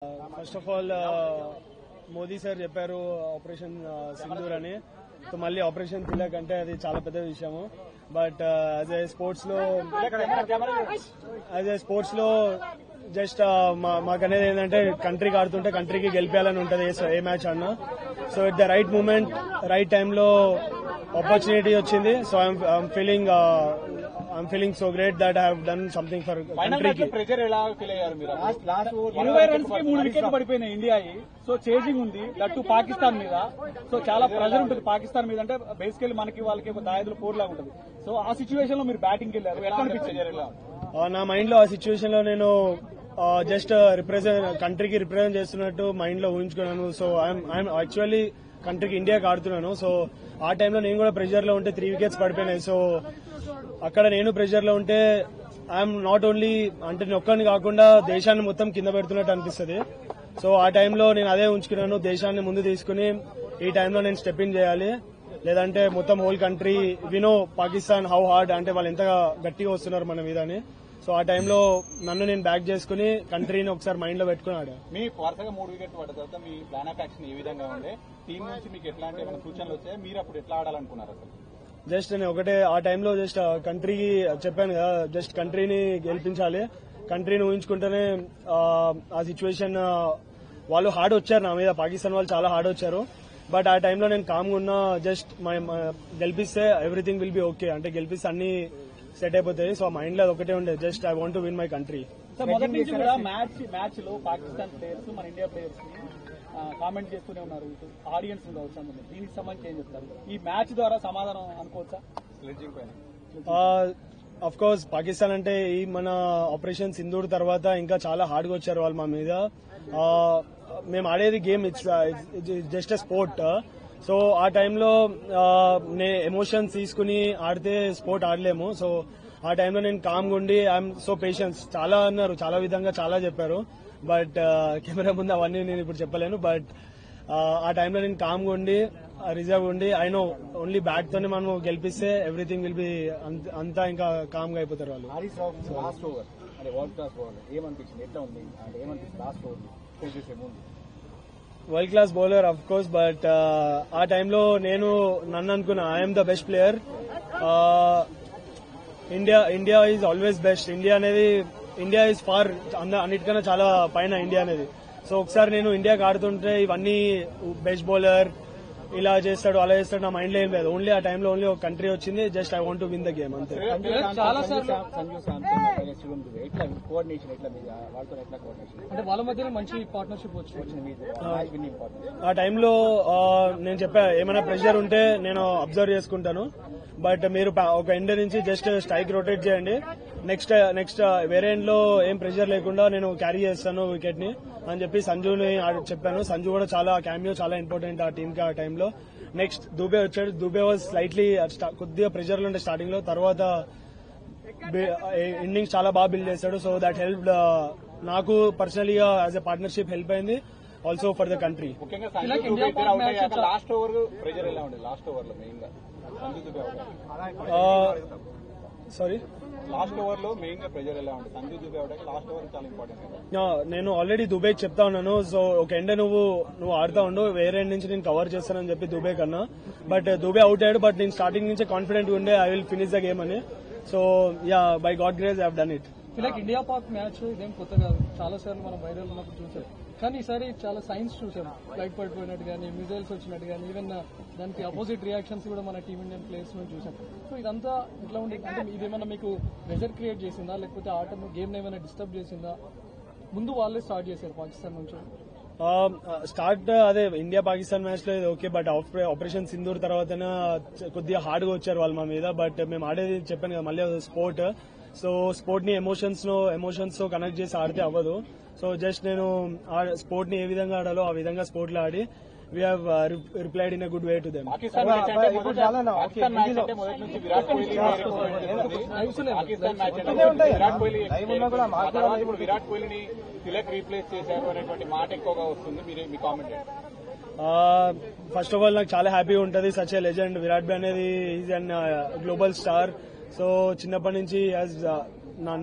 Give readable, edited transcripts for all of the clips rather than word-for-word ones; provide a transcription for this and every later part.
First of all Modi sir చెప్పారు operation Sindoor అని. So మళ్ళీ ఆపరేషన్ తిలక్ అంటే అది చాలా పెద్ద విషయము. బట్ యాజ్ ఏ స్పోర్ట్స్ లో జస్ట్ మాకనేది ఏంటంటే కంట్రీకి ఆడుతుంటే కంట్రీకి గెలిపేయాలని ఉంటుంది ఏ మ్యాచ్ అన్నా. So at the right moment right టైంలో ఆపర్చునిటీ వచ్చింది. So I'm feeling so great that I have done something for కంట్రీకి. ప్రెజర్ ఎలా ఫీల్ అయ్యారు మీరు? 20 రన్స్ కి 3 వికెట్లు పడిపోయినాయి ఇండియా. సో చేజింగ్ ఉంది దట్టు పాకిస్తాన్ మీద. సో చాలా ప్రెజర్ ఉంటుంది పాకిస్తాన్ మీద. అంటే బేసికల్లీ మనకి వాళ్ళకి దాయదులు పోర్ లాగా ఉంటుంది. సో ఆ సిచ్యువేషన్ లో మీరు బ్యాటింగ్ వెళ్ళారు, ఎలా అనిపించారు? నా మైండ్ లో ఆ సిచ్యువేషన్ లో నేను జస్ట్ కంట్రీకి రిప్రజెంట్ చేస్తున్నట్టు మైండ్ లో ఊహించుకున్నాను. సో ఐఎమ్ యాక్చువల్లీ కంట్రీకి ఇండియాకి ఆడుతున్నాను. సో ఆ టైంలో నేను కూడా ప్రెషర్ లో ఉంటే 3 వికెట్స్ పడిపోయినాయి. సో అక్కడ నేను ప్రెషర్ లో ఉంటే ఐఎమ్ నాట్ ఓన్లీ అంటే నేను ఒక్కడిని కాకుండా దేశాన్ని మొత్తం కింద పెడుతున్నట్టు అనిపిస్తుంది. సో ఆ టైంలో నేను అదే ఉంచుకున్నాను, దేశాన్ని ముందు తీసుకుని ఈ టైంలో నేను స్టెప్ ఇన్ చేయాలి. లేదంటే మొత్తం హోల్ కంట్రీ వినో పాకిస్తాన్ హౌ హార్డ్ అంటే వాళ్ళు ఎంత గట్టిగా వస్తున్నారు మన మీద అని. సో ఆ టైంలో నన్ను నేను బ్యాక్ చేసుకుని కంట్రీని ఒకసారి మైండ్ లో పెట్టుకున్నాడు. మీ వరుసగా 3 వికెట్లు పడ్డ తర్వాత మీ ప్లాన్ ఆఫ్ యాక్షన్ ఏ విధంగా ఉండే? టీం నుంచి మీకు ఎట్లాంటి ఏమైనా సూచనలు వచ్చాయి? మీరు అప్పుడు ఎట్లా ఆడాలనుకున్నారు అసలు? జస్ట్ నేను ఒకటే ఆ టైంలో జస్ట్ కంట్రీకి చెప్పాను కదా, జస్ట్ కంట్రీని గెలిపించాలి. కంట్రీని ఊహించుకుంటేనే ఆ సిచ్యువేషన్ వాళ్ళు హార్డ్ వచ్చారు నా మీద, పాకిస్తాన్ వాళ్ళు చాలా హార్డ్ వచ్చారు. బట్ ఆ టైంలో నేను కామ్గా ఉన్నా. జస్ట్ గెలిపిస్తే ఎవ్రీథింగ్ విల్ బి ఓకే, అంటే గెలిపిస్తే అన్ని సెట్ అయిపోతాయి. సో మైండ్ లో ఒకటే ఉండే, just I want to win my country. మొదటి నుంచి కూడా మ్యాచ్ లో పాకిస్తాన్ ప్లేయర్స్ మన ఇండియా ప్లేయర్స్ కామెంట్ చేస్తూనే ఉన్నారు. ఆడియన్స్ కావచ్చు, దీనికి సంబంధించి ఏం చెప్తారు? ఈ మ్యాచ్ ద్వారా సమాధానం అనుకోవచ్చా? అఫ్ కోర్స్ పాకిస్తాన్ అంటే ఈ మన ఆపరేషన్ సింధూర్ తర్వాత ఇంకా చాలా హార్డ్గా వచ్చారు వాళ్ళు మా మీద. మేము ఆడేది game, it's just a sport. So ఆ టైంలో ఎమోషన్స్ తీసుకుని ఆడితే స్పోర్ట్ ఆడలేము. సో ఆ టైంలో నేను కామ్గా ఉండి ఐఎమ్ సో పేషెన్స్ చాలా అన్నారు, చాలా విధంగా చాలా చెప్పారు. బట్ కెమెరా ముందు అవన్నీ నేను ఇప్పుడు చెప్పలేను. బట్ ఆ టైంలో నేను కామ్గా ఉండి రిజర్వ్ ఉండి ఐ నో ఓన్లీ బ్యాట్ తోనే మనం గెలిపిస్తే ఎవ్రీథింగ్ విల్ బి అంతా ఇంకా కామ్గా అయిపోతారు వాళ్ళు. లాస్ట్ ఓవర్ అంటే వరల్డ్ క్లాస్ బౌలర్ ఏమనిపించింది? ఎట్లా ఉంది అంటే ఏమనిపించింది లాస్ట్ ఓవర్ చేసే ముందు? World class bowler of course, but ఆ టైంలో నేను నన్ను అనుకున్నా I'm the best player. India is always best. India is far అన్నిటికన్నా చాలా పైన ఇండియా అనేది. సో ఒకసారి నేను ఇండియాకి ఆడుతుంటే ఇవన్నీ బెస్ట్ బౌలర్ ఇలా చేస్తాడు అలా చేస్తాడు నా మైండ్ లో ఏం లేదు. ఓన్లీ ఆ టైంలో ఓన్లీ ఒక కంట్రీ వచ్చింది, just I want to win the game అంతే. చాలా కోఆర్డినేషన్ ఎట్లా వాళ్ళతో ఎట్లా కోఆర్డినేషన్ అంటే వాళ్ళ మధ్య మంచి పార్ట్నర్షిప్ వచ్చింది ఆ టైంలో. నేను చెప్పా ఏమైనా ప్రెషర్ ఉంటే నేను అబ్జర్వ్ చేసుకుంటాను. బట్ మీరు ఒక ఎండ్ నుంచి జస్ట్ స్ట్రైక్ రొటేట్ చేయండి, నెక్స్ట్ వేరే ఎండ్ లో ఏం ప్రెషర్ లేకుండా నేను క్యారీ చేస్తాను వికెట్ ని అని చెప్పి సంజుని చెప్పాను. సంజు కూడా చాలా క్యామియో చాలా ఇంపార్టెంట్ ఆ టీమ్ కి ఆ టైంలో. నెక్స్ట్ దుబే వచ్చాడు. దుబే వాజ్ స్లైట్లీ కొద్దిగా ప్రెషర్ లో ఉండే స్టార్టింగ్ లో, తర్వాత ఇన్నింగ్స్ చాలా బాగా బిల్డ్ చేశాడు. సో దట్ హెల్ప్ నాకు పర్సనలీగా యాజ్ ఎ పార్ట్నర్షిప్ హెల్ప్ అయింది, also for the country. Last over pressure ఎలా ఉండేది? లాస్ట్ ఓవర్ లో మెయిన్ గా సారీ లాస్ట్ ఓవర్ లో మెయిన్ గా ప్రెజర్ ఎలా ఉంటుంది? సంజు దుబే అవడానికి లాస్ట్ ఓవర్ చాలా ఇంపార్టెంట్. నేను ఆల్రెడీ దుబే చెప్తా ఉన్నాను. సో ఒక ఎండ్ నువ్వు ఆడుతా ఉండు, వేరే ఎండ్ నుంచి నేను కవర్ చేస్తానని చెప్పి దుబే కన్నా. బట్ దుబే అవుట్ అయ్యాడు. బట్ నేను స్టార్టింగ్ నుంచే కాన్ఫిడెంట్ ఉండే I will finish the game అని. So ya, by God grace I have done it. India Pak match ఇదేం కొత్త కాదు, చాలా సార్లు మనం వైరల్ ఉన్నప్పుడు చూసాం. కానీ ఈసారి చాలా సైన్స్ చూసాం, ఫ్లైట్ పడిపోయినట్టు కానీ మిజైల్స్ వచ్చినట్టు కానీ ఈవెన్ దానికి అపోజిట్ రియాక్షన్స్ కూడా మన టీమిండియన్ ప్లేయర్స్ నుంచి చూసాం. సో ఇదంతా ఇట్లా ఉండి అంటే ఇదేమన్నా మీకు ప్రెజర్ క్రియేట్ చేసిందా, లేకపోతే ఆటను గేమ్ ఏమైనా డిస్టర్బ్ చేసిందా? ముందు వాళ్ళే స్టార్ట్ చేశారు పాకిస్తాన్ నుంచి. అదే ఇండియా పాకిస్తాన్ మ్యాచ్ లో ఓకే, బట్ ఆపరేషన్ సింధూర్ తర్వాత కొద్దిగా హార్డ్ గా వచ్చారు వాళ్ళ మా మీద. బట్ మేము ఆడేది చెప్పాను కదా మళ్ళీ స్పోర్ట్. సో స్పోర్ట్ ని ఎమోషన్స్ తో కనెక్ట్ చేసి ఆడితే అవ్వదు. సో జస్ట్ నేను స్పోర్ట్ ని ఏ విధంగా ఆడాలో ఆ విధంగా స్పోర్ట్ లో ఆడి we have replied in a good way to them. Virat కోహ్లీని తిలక్ రీప్లేస్ చేశారు అనేటువంటి మాట ఎక్కువగా వస్తుంది, మీ కామెంట్? ఫస్ట్ ఆఫ్ ఆల్ నాకు చాలా హ్యాపీగా ఉంటుంది. సచ్ ఏ లెజెండ్ విరాట్ బి అనేది is an global star. So చిన్నప్పటి నుంచి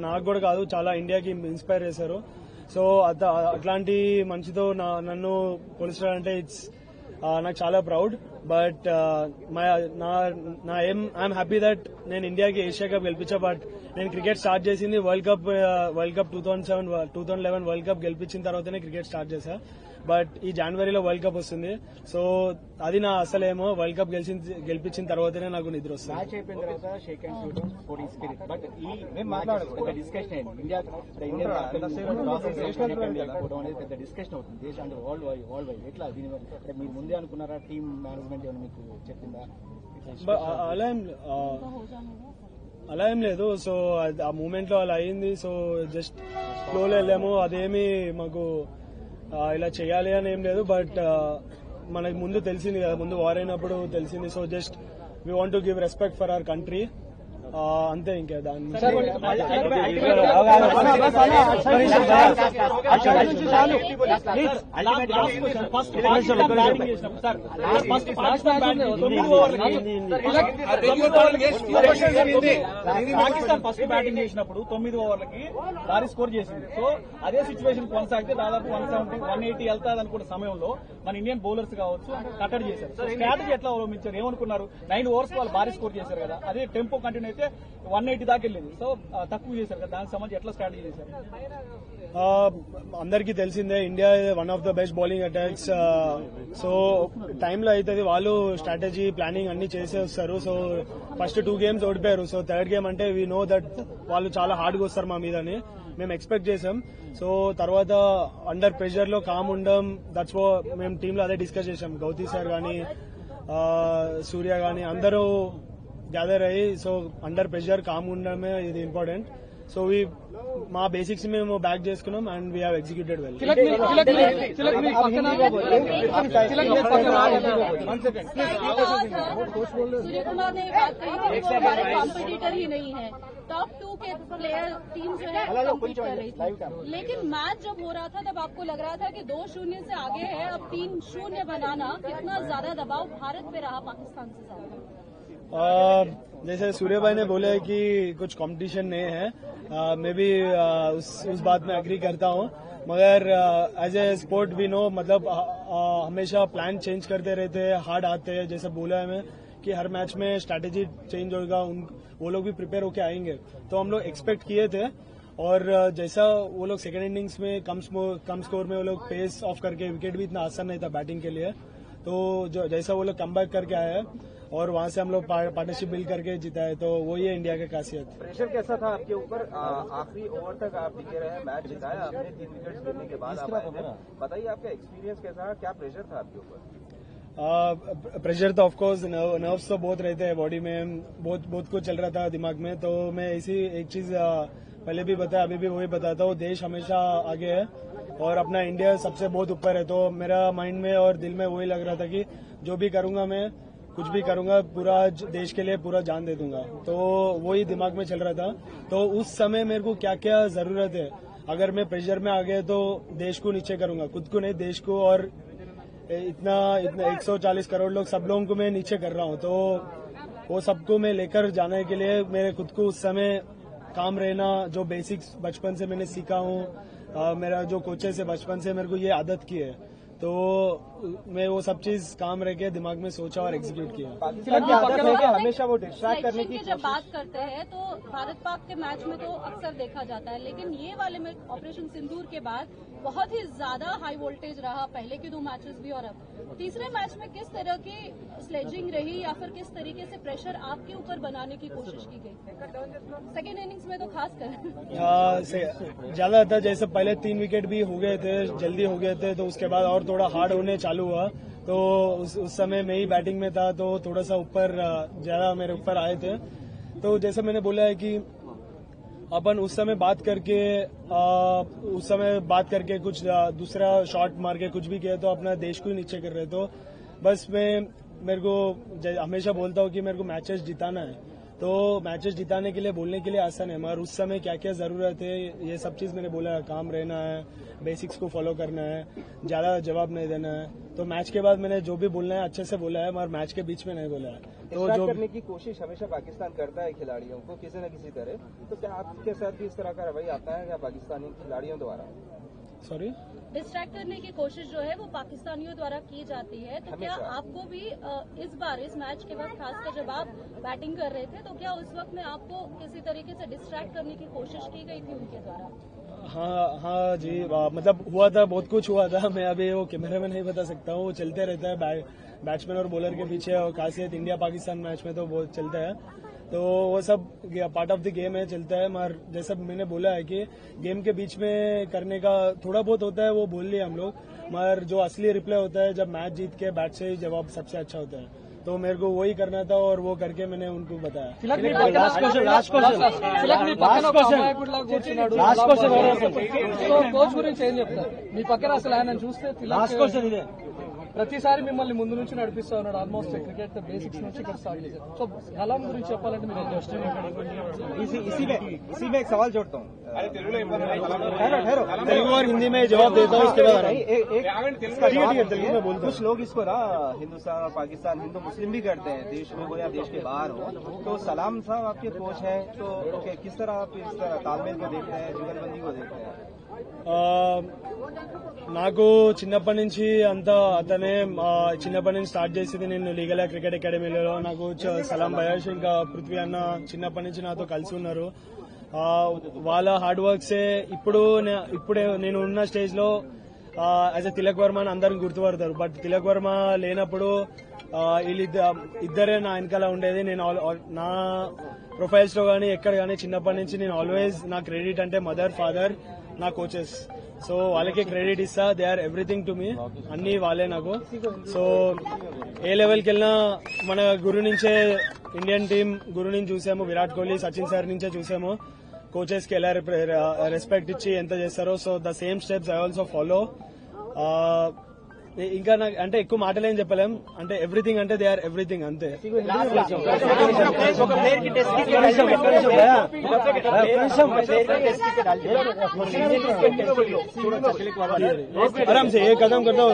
నాకు కూడా కాదు చాలా ఇండియాకి ఇన్స్పైర్ చేశారు. సో అట్లాంటి మంచితో నన్ను పోల్చాలంటే ఇట్స్ నాకు చాలా ప్రౌడ్. బట్ నా ఐఎమ్ హ్యాపీ దట్ నేను ఇండియాకి ఏషియా కప్ గెలిపించా. బట్ నేను క్రికెట్ స్టార్ట్ చేసింది వరల్డ్ కప్ 2011 వరల్డ్ కప్ గెలిపించిన తర్వాతనే క్రికెట్ స్టార్ట్ చేశా. బట్ ఈ జనవరిలో వరల్డ్ కప్ వస్తుంది. సో అది నా అసలేమో వరల్డ్ కప్ గెలిపించిన తర్వాతనే నాకు నిద్ర వస్తుంది. మ్యాచ్ అయిపోయిన తర్వాత shake hands sporting spirit. But ఈ డిస్కషన్ ఇండియా పెద్ద డిస్కషన్ అవుతుంది దేశం అంటే వరల్డ్ వైడ్. ఎట్లా దీని మీరు ముందే అనుకున్నారా? టీమ్ మేనేజ్మెంట్ ఏమైనా మీకు చెప్పిందా? అలా ఏం లేదు. సో ఆ మూమెంట్ లో అలా అయింది. సో జస్ట్ ఫ్లోలో వెళ్ళాము. అదేమి మాకు ఇలా చేయాలి అని ఏం లేదు. బట్ మనకి ముందు తెలిసింది కదా, ముందు వార్ అయినప్పుడు తెలిసింది. So just we want to give respect for our country, అంతే. ఇంకా దాని పాకిస్తాన్ ఫస్ట్ బ్యాటింగ్ చేసినప్పుడు 9 ఓవర్లకి భారీ స్కోర్ చేసింది. సో అదే సిచ్యువేషన్ కొనసాగితే దాదాపు 170, 180 వెళ్తాది అనుకున్న సమయంలో మన ఇండియన్ బౌలర్స్ కావచ్చు కట్టడి చేశారు. స్ట్రాటజీ ఎట్లా అవలంబించారు? ఏమనుకున్నారు? 9 ఓవర్స్ వాళ్ళు భారీ స్కోర్ చేశారు కదా, అదే టెంపో కంటిన్యూ అయితే 180 దాకా వెళ్ళింది. సో తక్కువ చేశారు కదా, దానికి సంబంధించి ఎట్లా స్ట్రాటజీ చేశారు? అందరికీ తెలిసిందే India one of the best bowling attacks. So టైంలో అవుతుంది, వాళ్ళు స్ట్రాటజీ ప్లానింగ్ అన్ని చేసే వస్తారు. సో ఫస్ట్ 2 గేమ్స్ ఓడిపోయారు. సో థర్డ్ గేమ్ అంటే వీ నో దట్ వాళ్ళు చాలా హార్డ్గా వస్తారు మా మీదని మేము ఎక్స్పెక్ట్ చేసాం. సో తర్వాత అండర్ ప్రెషర్ లో కామ్ ఉండడం, దట్స్ మేము టీంలో అదే డిస్కస్ చేసాం. గౌతీ సార్ గానీ సూర్య గానీ అందరూ గ్యాదర్ అయ్యి, సో అండర్ ప్రెషర్ కామ్ ఉండడమే ఇది ఇంపార్టెంట్. సో మా బేసిక్స్ మేము బ్యాక్ చేసుకున్నాం and we have executed well. Surya Kumar ने बात कही कि वो हमारे कॉम्पिटिटर ही नहीं है, टॉप 2 के प्लेयर टीम जो है कम्पीट कर रही थी. लेकिन मैच जब हो रहा था तब आपको लग रहा था कि 2-0 से आगे है, अब 3-0 बनाना कितना ज्यादा दबाव भारत पे रहा पाकिस्तान से ज्यादा? जैसे सूर्य भाई ने बोले कि कुछ कंपटीशन नहीं है, मैं भी उस बात में एग्री करता हूँ. मगर एज ए स्पोर्ट भी नो, मतलब हमेशा प्लान चेंज करते रहते हैं, हार्ड आते हैं. जैसे बोला है मैं कि हर मैच में स्ट्रैटेजी चेंज होगा, वो लोग भी प्रिपेयर होके आएंगे. तो हम लोग एक्सपेक्ट किए थे. और जैसा वो लोग सेकेंड इनिंग्स में कम स्कोर में वो लोग पेस ऑफ करके, विकेट भी इतना आसान नहीं था बैटिंग के लिए. तो जैसा वो लोग कमबैक करके आए हैं और वहां से हम लोग पार्टनरशिप बिल्ड करके जीता है. तो वही है इंडिया की खासियत. प्रेशर कैसा था आपके ऊपर? आखिरी ओवर तक आप टिके रहे, मैच जिताया आपने, 3 विकेट गिरने के बाद आप आए थे. बताइए आपका एक्सपीरियंस कैसा है, क्या प्रेशर था आपके ऊपर? प्रेशर तो ऑफकोर्स नर्व्स तो बहुत रहते हैं बॉडी में, बहुत कुछ चल रहा था दिमाग में. तो मैं ऐसी एक चीज पहले भी बताया, अभी भी वही बताता हूँ, देश हमेशा आगे है और अपना इंडिया सबसे बहुत ऊपर है. तो मेरा माइंड में और दिल में वही लग रहा था कि जो भी करूंगा मैं, कुछ भी करूंगा, पूरा देश के लिए पूरा जान दे दूंगा. तो वही दिमाग में चल रहा था. तो उस समय मेरे को क्या क्या जरूरत है, अगर मैं प्रेशर में आ गया तो देश को नीचे करूंगा, खुद को नहीं, देश को. और इतना 140 करोड़ लोग, सब लोगों को मैं नीचे कर रहा हूँ. तो वो सबको मैं लेकर जाने के लिए मेरे खुद को उस समय काम रहना, जो बेसिक्स बचपन से मैंने सीखा हूँ, मेरा जो कोचेस है बचपन से मेरे को ये आदत की है. तो मैं वो सब चीज काम रह के दिमाग में सोचा और एग्जीक्यूट किया. हमेशा वो डिस्ट्रैक्ट करने की जब बात करते हैं तो भारत पाक के मैच में तो अक्सर देखा जाता है, लेकिन ये वाले में ऑपरेशन सिंदूर के बाद बहुत ही ज्यादा हाई वोल्टेज रहा, पहले के 2 मैचेस भी और अब तीसरे मैच में किस तरह की स्लेजिंग रही या फिर किस तरीके से प्रेशर आपके ऊपर बनाने की कोशिश की गई सेकेंड इनिंग्स में? तो खास कर ज्यादा था, जैसे पहले 3 विकेट भी हो गए थे, जल्दी हो गए थे, तो उसके बाद और थोड़ा हार्ड होने चालू हुआ. तो उस समय मैं ही बैटिंग में था, तो थोड़ा सा ऊपर ज्यादा मेरे ऊपर आए थे. तो जैसे मैंने बोला है कि अपन उस समय बात करके कुछ दूसरा शॉट मार के कुछ भी किया तो अपना देश को ही नीचे कर रहे. तो बस मेरे को हमेशा बोलता हूँ कि मेरे को मैचेस जिताना है. तो मैचेस जिताने के लिए बोलने के लिए आसान है, मगर उस समय क्या क्या जरूरत है ये सब चीज मैंने बोला है. काम रहना है, बेसिक्स को फॉलो करना है, ज्यादा जवाब नहीं देना है. तो मैच के बाद मैंने जो भी बोलना है अच्छे से बोला है, मगर मैच के बीच में नहीं बोला है. तो जो करने की कोशिश हमेशा पाकिस्तान करता है खिलाड़ियों को किसी न किसी तरह. तो क्या आपके साथ भी इस तरह का रवैया आता है या पाकिस्तानी खिलाड़ियों द्वारा? सॉरी, डिस्ट्रैक्ट करने की कोशिश जो है वो पाकिस्तानियों द्वारा की जाती है, तो क्या आपको भी इस बार इस मैच के वक्त खासकर जब आप बैटिंग कर रहे थे तो क्या उस वक्त में आपको किसी तरीके से डिस्ट्रैक्ट करने की कोशिश की गई थी उनके द्वारा? हाँ जी, मतलब हुआ था, बहुत कुछ हुआ था। मैं अभी वो कैमरे में नहीं बता सकता हूँ। वो चलते रहता है बैट्समैन और बॉलर के पीछे, और खासियत इंडिया पाकिस्तान मैच में तो बहुत चलता है। तो वो सब पार्ट ऑफ द गेम है, चलता है। मगर जैसा मैंने बोला है कि गेम के बीच में करने का थोड़ा बहुत होता है, वो बोल लिया हम लोग। मगर जो असली रिप्ले होता है जब मैच जीत के बैट से ही जवाब सबसे अच्छा होता है, तो मेरे को वही करना था और वो करके मैंने उनको बताया। కోచ్ గురించి ఏం చెప్తారు? మీ పక్కన అసలు ఆయన చూస్తే ప్రతిసారి మిమ్మల్ని ముందు నుంచి నడిపిస్తా ఉన్నాడు. ఆల్మోస్ట్ క్రికెట్ బేసిక్స్ నుంచి ఇక్కడ స్టార్ట్ చేశారు. సో కలాం గురించి చెప్పాలంటే మీరు इसी में एक सवाल जोड़ता हूँ। तेलुगु और हिंदी में जवाब देता हूँ, उसके बाद तेलुगु में बोलता हूँ। कुछ लोग इसको ना हिंदुस्तान और पाकिस्तान, हिंदू मुस्लिम भी करते हैं, देश में हो या देश के बाहर हो। तो सलाम साहब आपके कोच हैं, तो किस तरह आप इस तरह तालमेल को देखते हैं, जुगलबंदी को देखते हैं? నాకు చిన్నప్పటి నుంచి అంతా అతనే చిన్నప్పటి నుంచి స్టార్ట్ చేసింది. నేను లీగల్ క్రికెట్ అకాడమీలో నాకు సలాం భయాష్ ఇంకా పృథ్వీ అన్న చిన్నప్పటి నుంచి నాతో కలిసి ఉన్నారు. వాళ్ళ హార్డ్ వర్క్సే ఇప్పుడే నేను ఉన్న స్టేజ్ లో యాజ్ ఎ తిలక్ వర్మ అని అందరిని గుర్తుపడతారు. బట్ తిలక్ వర్మ లేనప్పుడు ఇద్దరే నా వెనకాల ఉండేది. నేను నా ప్రొఫైల్స్ లో గానీ ఎక్కడ గానీ చిన్నప్పటి నుంచి నేను ఆల్వేస్ నా క్రెడిట్ అంటే మదర్, ఫాదర్, నా కోచెస్. సో వాళ్ళకే క్రెడిట్ ఇస్తా. They are everything to me, అన్ని వాళ్ళే నాకు. సో ఏ లెవెల్కి వెళ్ళినా మన గురు నుంచే, ఇండియన్ టీం గురు నుంచి చూసాము, విరాట్ కోహ్లీ, సచిన్ సార్ నుంచే చూసాము కోచెస్ కి ఎలా రెస్పెక్ట్ ఇచ్చి ఎంత చేస్తారో. So the same steps I also follow. ఇంకా నాకు అంటే ఎక్కువ మాటలేం చెప్పలేం, అంటే ఎవ్రీథింగ్ అంటే దే ఆర్ ఎవ్రీథింగ్ అంతే. आराम से एक कदम करता हूँ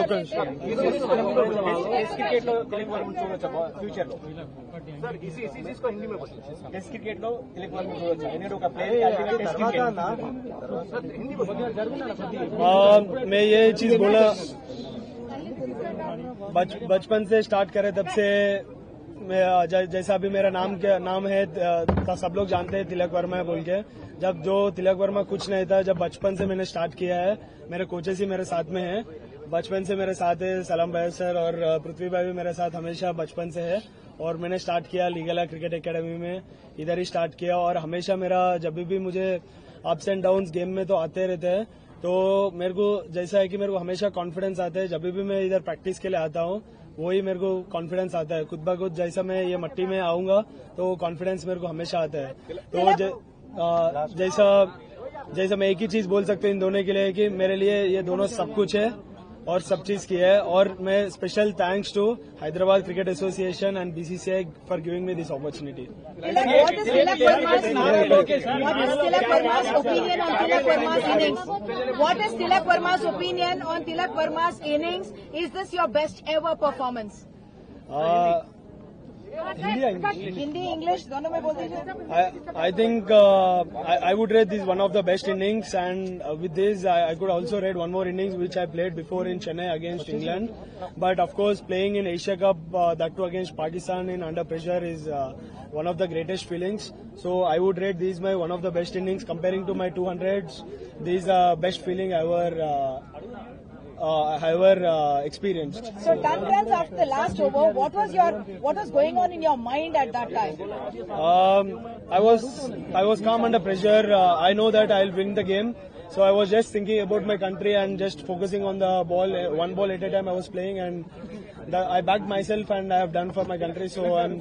फ्यूचर इसको हिंदी में टेस्ट क्रिकेट लो मैं ये चीज बोला, बचपन से स्टार्ट करे तब से जैसा अभी मेरा नाम है सब लोग जानते हैं तिलक वर्मा है बोल के। जब जो तिलक वर्मा कुछ नहीं था, जब बचपन से मैंने स्टार्ट किया है, मेरे कोचेस ही मेरे साथ में है, बचपन से मेरे साथ है। सलाम भाई सर और पृथ्वी भाई भी मेरे साथ हमेशा बचपन से है। और मैंने स्टार्ट किया लीगल क्रिकेट एकेडमी में, इधर ही स्टार्ट किया। और हमेशा मेरा जब भी मुझे अप्स एंड डाउन्स गेम में तो आते रहते हैं, तो मेरे को जैसा है कि मेरे को हमेशा कॉन्फिडेंस आता है। जब भी मैं इधर प्रैक्टिस के लिए आता हूँ, वही मेरे को कॉन्फिडेंस आता है खुद ब खुद। जैसा मैं ये मट्टी में आऊंगा तो कॉन्फिडेंस मेरे को हमेशा आता है। तो जैसा मैं एक ही चीज बोल सकता हूँ इन दोनों के लिए कि मेरे लिए ये दोनों सब कुछ है और सब चीज की है। और मैं special thanks to Hyderabad cricket association and BCCI for giving me this opportunity. What is Tilak Verma's opinion on Tilak Verma's innings? Is this your best ever performance? Hindi English दोनों में बोल दीजिए। I think I would rate this one of the best innings, and with this I could also rate one more innings which I played before in Chennai against England. But of course, playing in Asia Cup, that too against Pakistan in under pressure, is one of the greatest feelings. So I would rate these my one of the best innings. Comparing to my 200s, these are best feeling I ever experienced. So 10 runs after the last over, what was going on in your mind at that time? I was calm under pressure. I know that I'll win the game. So I was just thinking about my country and just focusing on the ball, one ball at a time I was playing, and I backed myself and I have done for my country, so I'm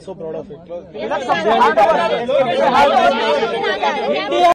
so proud of it.